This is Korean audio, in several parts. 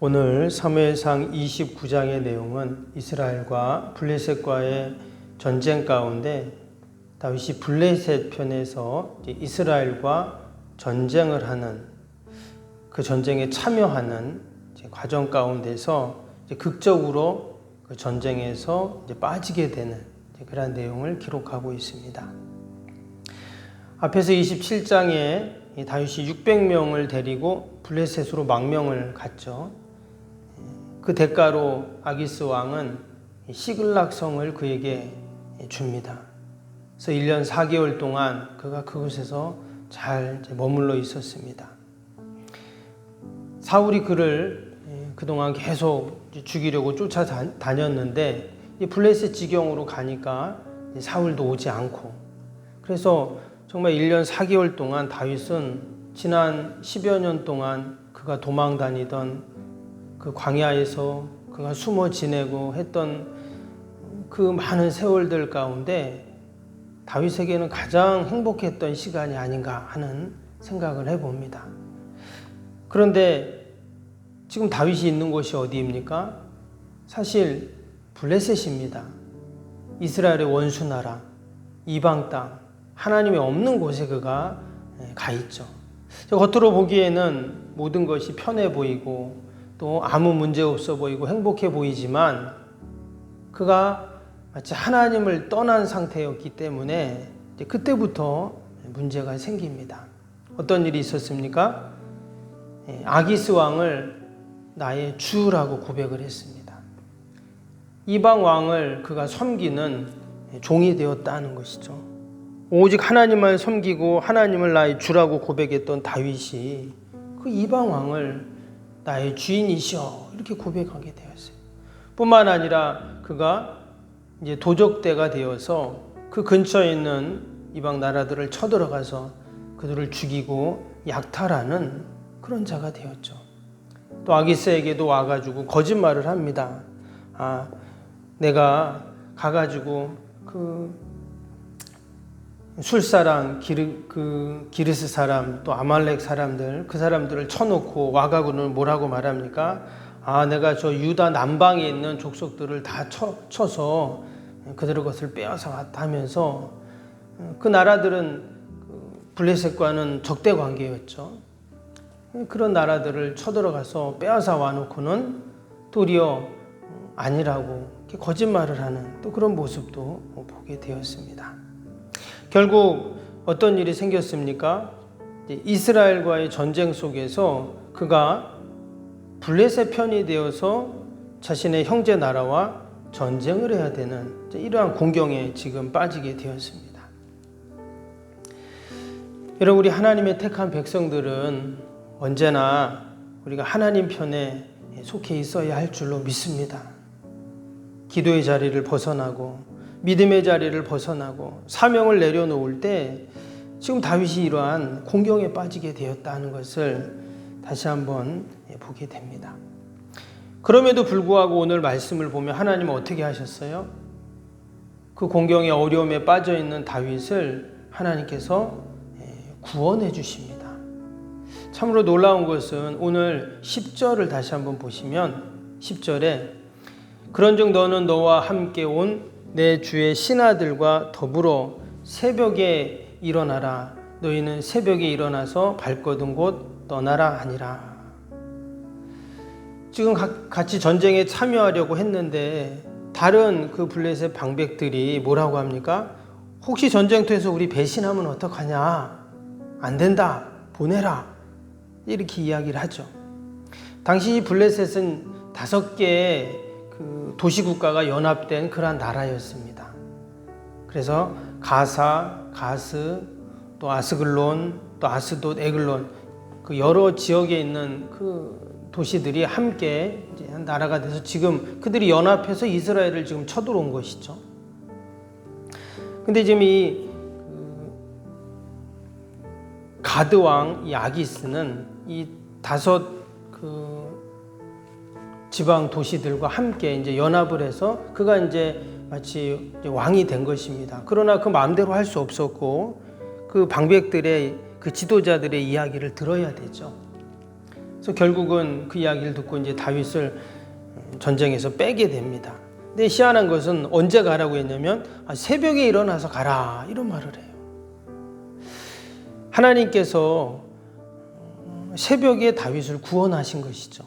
오늘 사무엘상 29장의 내용은 이스라엘과 블레셋과의 전쟁 가운데 다윗이 블레셋 편에서 이스라엘과 전쟁을 하는 그 전쟁에 참여하는 과정 가운데서 극적으로 그 전쟁에서 빠지게 되는 그런 내용을 기록하고 있습니다. 앞에서 27장에 다윗이 600명을 데리고 블레셋으로 망명을 갔죠. 그 대가로 아기스 왕은 시글락 성을 그에게 줍니다. 그래서 1년 4개월 동안 그가 그곳에서 잘 머물러 있었습니다. 사울이 그를 그동안 계속 죽이려고 쫓아다녔는데 블레셋 지경으로 가니까 사울도 오지 않고, 그래서 정말 1년 4개월 동안 다윗은 지난 10여 년 동안 그가 도망 다니던 그 광야에서 그가 숨어 지내고 했던 그 많은 세월들 가운데 다윗에게는 가장 행복했던 시간이 아닌가 하는 생각을 해봅니다. 그런데 지금 다윗이 있는 곳이 어디입니까? 사실 블레셋입니다. 이스라엘의 원수 나라, 이방 땅, 하나님이 없는 곳에 그가 가 있죠. 겉으로 보기에는 모든 것이 편해 보이고 또 아무 문제 없어 보이고 행복해 보이지만 그가 마치 하나님을 떠난 상태였기 때문에 그때부터 문제가 생깁니다. 어떤 일이 있었습니까? 아기스 왕을 나의 주라고 고백을 했습니다. 이방 왕을 그가 섬기는 종이 되었다는 것이죠. 오직 하나님만 섬기고 하나님을 나의 주라고 고백했던 다윗이 그 이방 왕을 나의 주인이시여 이렇게 고백하게 되었어요. 뿐만 아니라 그가 이제 도적대가 되어서 그 근처에 있는 이방 나라들을 쳐들어가서 그들을 죽이고 약탈하는 그런 자가 되었죠. 또 아기스에게도 와가지고 거짓말을 합니다. 내가 가가지고 그 술사랑 기르스 사람 또 아말렉 사람들 그 사람들을 쳐놓고 와가고는 뭐라고 말합니까? 내가 저 유다 남방에 있는 족속들을 다 쳐서 그들의 것을 빼앗아 왔다 하면서 그 나라들은 블레셋과는 적대 관계였죠. 그런 나라들을 쳐들어가서 빼앗아 와놓고는 도리어 아니라고 거짓말을 하는 또 그런 모습도 보게 되었습니다. 결국 어떤 일이 생겼습니까? 이스라엘과의 전쟁 속에서 그가 블레셋 편이 되어서 자신의 형제 나라와 전쟁을 해야 되는 이러한 공경에 지금 빠지게 되었습니다. 여러분, 우리 하나님의 택한 백성들은 언제나 우리가 하나님 편에 속해 있어야 할 줄로 믿습니다. 기도의 자리를 벗어나고 믿음의 자리를 벗어나고 사명을 내려놓을 때 지금 다윗이 이러한 공경에 빠지게 되었다는 것을 다시 한번 보게 됩니다. 그럼에도 불구하고 오늘 말씀을 보면 하나님은 어떻게 하셨어요? 그 공경의 어려움에 빠져 있는 다윗을 하나님께서 구원해 주십니다. 참으로 놀라운 것은 오늘 10절을 다시 한번 보시면 10절에 그런즉 너는 너와 함께 온 내 주의 신하들과 더불어 새벽에 일어나라. 너희는 새벽에 일어나서 발거든 곳 떠나라 하니라. 지금 같이 전쟁에 참여하려고 했는데 다른 그 블레셋 방백들이 뭐라고 합니까? 혹시 전쟁터에서 우리 배신하면 어떡하냐? 안 된다. 보내라. 이렇게 이야기를 하죠. 당시 블레셋은 5개의 그 도시국가가 연합된 그러한 나라였습니다. 그래서 가사, 가스, 또 아스글론, 또 아스돗, 에글론 그 여러 지역에 있는 그 도시들이 함께 이제 한 나라가 돼서 지금 그들이 연합해서 이스라엘을 지금 쳐들어온 것이죠. 근데 지금 이 가드 왕 이 아기스는 이 5 지방 도시들과 함께 이제 연합을 해서 그가 이제 마치 왕이 된 것입니다. 그러나 그 마음대로 할 수 없었고 그 방백들의 그 지도자들의 이야기를 들어야 되죠. 그래서 결국은 그 이야기를 듣고 이제 다윗을 전쟁에서 빼게 됩니다. 근데 희한한 것은 언제 가라고 했냐면 새벽에 일어나서 가라 이런 말을 해요. 하나님께서 새벽에 다윗을 구원하신 것이죠.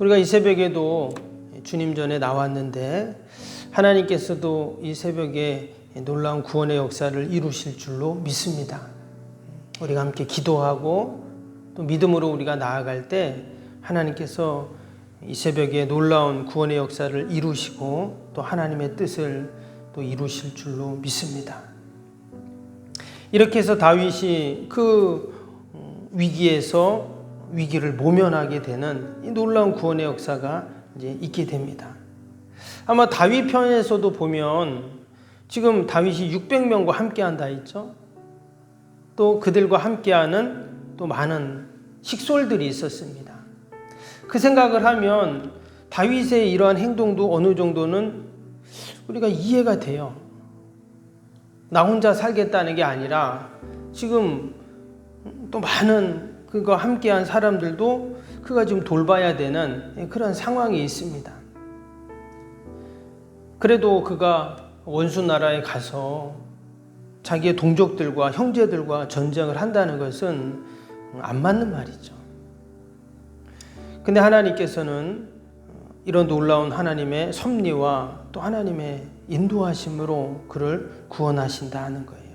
우리가 이 새벽에도 주님 전에 나왔는데 하나님께서도 이 새벽에 놀라운 구원의 역사를 이루실 줄로 믿습니다. 우리가 함께 기도하고 또 믿음으로 우리가 나아갈 때 하나님께서 이 새벽에 놀라운 구원의 역사를 이루시고 또 하나님의 뜻을 또 이루실 줄로 믿습니다. 이렇게 해서 다윗이 그 위기에서 위기를 모면하게 되는 이 놀라운 구원의 역사가 이제 있게 됩니다. 아마 다윗 편에서도 보면 지금 다윗이 600명과 함께한다 했죠. 또 그들과 함께하는 또 많은 식솔들이 있었습니다. 그 생각을 하면 다윗의 이러한 행동도 어느 정도는 우리가 이해가 돼요. 나 혼자 살겠다는 게 아니라 지금 또 많은 그가 함께한 사람들도 그가 지금 돌봐야 되는 그런 상황이 있습니다. 그래도 그가 원수 나라에 가서 자기의 동족들과 형제들과 전쟁을 한다는 것은 안 맞는 말이죠. 근데 하나님께서는 이런 놀라운 하나님의 섭리와 또 하나님의 인도하심으로 그를 구원하신다는 거예요.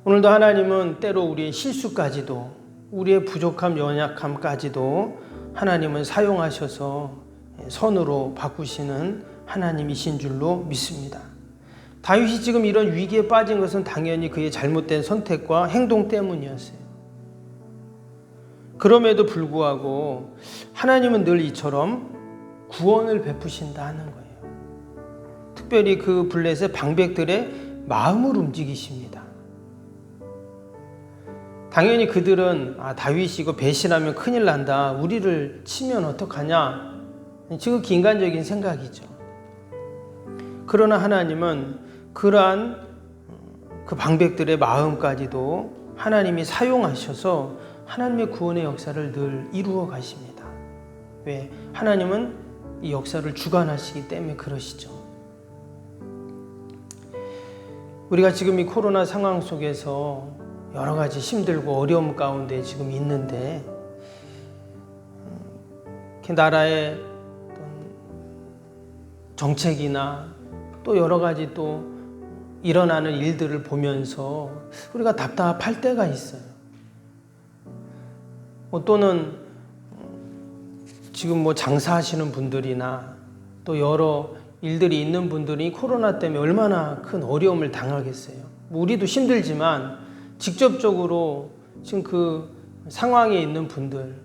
오늘도 하나님은 때로 우리의 실수까지도 우리의 부족함, 연약함까지도 하나님은 사용하셔서 선으로 바꾸시는 하나님이신 줄로 믿습니다. 다윗이 지금 이런 위기에 빠진 것은 당연히 그의 잘못된 선택과 행동 때문이었어요. 그럼에도 불구하고 하나님은 늘 이처럼 구원을 베푸신다는 거예요. 특별히 그 블레셋 방백들의 마음을 움직이십니다. 당연히 그들은 다윗이 이거 배신하면 큰일 난다. 우리를 치면 어떡하냐. 지극히 인간적인 생각이죠. 그러나 하나님은 그러한 그 방백들의 마음까지도 하나님이 사용하셔서 하나님의 구원의 역사를 늘 이루어 가십니다. 왜? 하나님은 이 역사를 주관하시기 때문에 그러시죠. 우리가 지금 이 코로나 상황 속에서 여러 가지 힘들고 어려움 가운데 지금 있는데 나라의 정책이나 또 여러 가지 또 일어나는 일들을 보면서 우리가 답답할 때가 있어요. 또는 지금 장사하시는 분들이나 또 여러 일들이 있는 분들이 코로나 때문에 얼마나 큰 어려움을 당하겠어요. 우리도 힘들지만 직접적으로 지금 그 상황에 있는 분들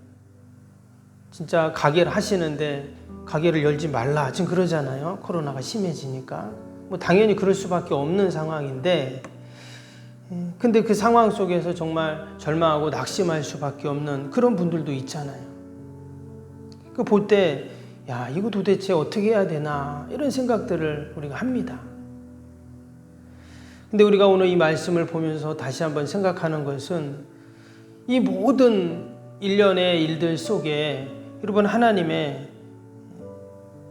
진짜 가게를 하시는데 가게를 열지 말라 지금 그러잖아요. 코로나가 심해지니까 당연히 그럴 수밖에 없는 상황인데 근데 그 상황 속에서 정말 절망하고 낙심할 수밖에 없는 그런 분들도 있잖아요. 그 볼 때 야 이거 도대체 어떻게 해야 되나 이런 생각들을 우리가 합니다. 근데 우리가 오늘 이 말씀을 보면서 다시 한번 생각하는 것은 이 모든 일련의 일들 속에 여러분 하나님의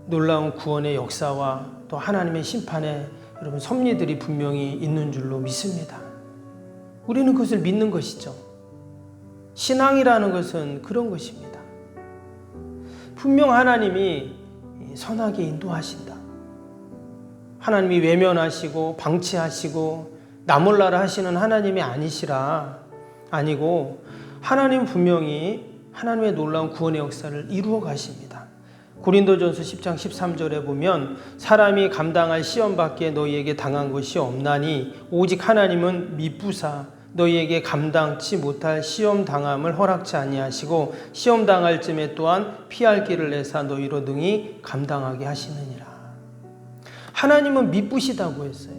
놀라운 구원의 역사와 또 하나님의 심판의 여러분 섭리들이 분명히 있는 줄로 믿습니다. 우리는 그것을 믿는 것이죠. 신앙이라는 것은 그런 것입니다. 분명 하나님이 선하게 인도하신다. 하나님이 외면하시고 방치하시고 나 몰라라 하시는 하나님이 아니고 하나님 분명히 하나님의 놀라운 구원의 역사를 이루어 가십니다. 고린도전서 10장 13절에 보면 사람이 감당할 시험밖에 너희에게 당한 것이 없나니 오직 하나님은 미쁘사 너희에게 감당치 못할 시험 당함을 허락치 아니하시고 시험 당할 쯤에 또한 피할 길을 내사 너희로 능히 감당하게 하시느니라. 하나님은 미쁘시다고 했어요.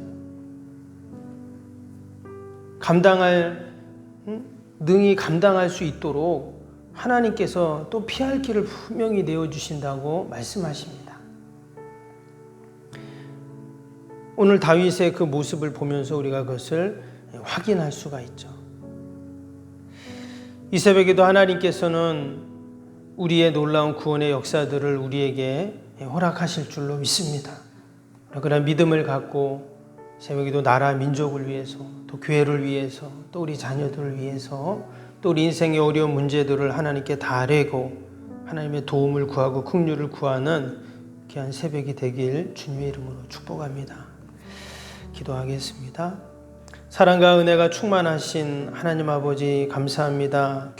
능히 감당할 수 있도록 하나님께서 또 피할 길을 분명히 내어주신다고 말씀하십니다. 오늘 다윗의 그 모습을 보면서 우리가 그것을 확인할 수가 있죠. 이 새벽에도 하나님께서는 우리의 놀라운 구원의 역사들을 우리에게 허락하실 줄로 믿습니다. 그런 믿음을 갖고 새벽에도 나라 민족을 위해서, 또 교회를 위해서, 또 우리 자녀들을 위해서, 또 우리 인생의 어려운 문제들을 하나님께 다 아뢰고 하나님의 도움을 구하고 긍휼을 구하는 귀한 새벽이 되길 주님의 이름으로 축복합니다. 기도하겠습니다. 사랑과 은혜가 충만하신 하나님 아버지 감사합니다.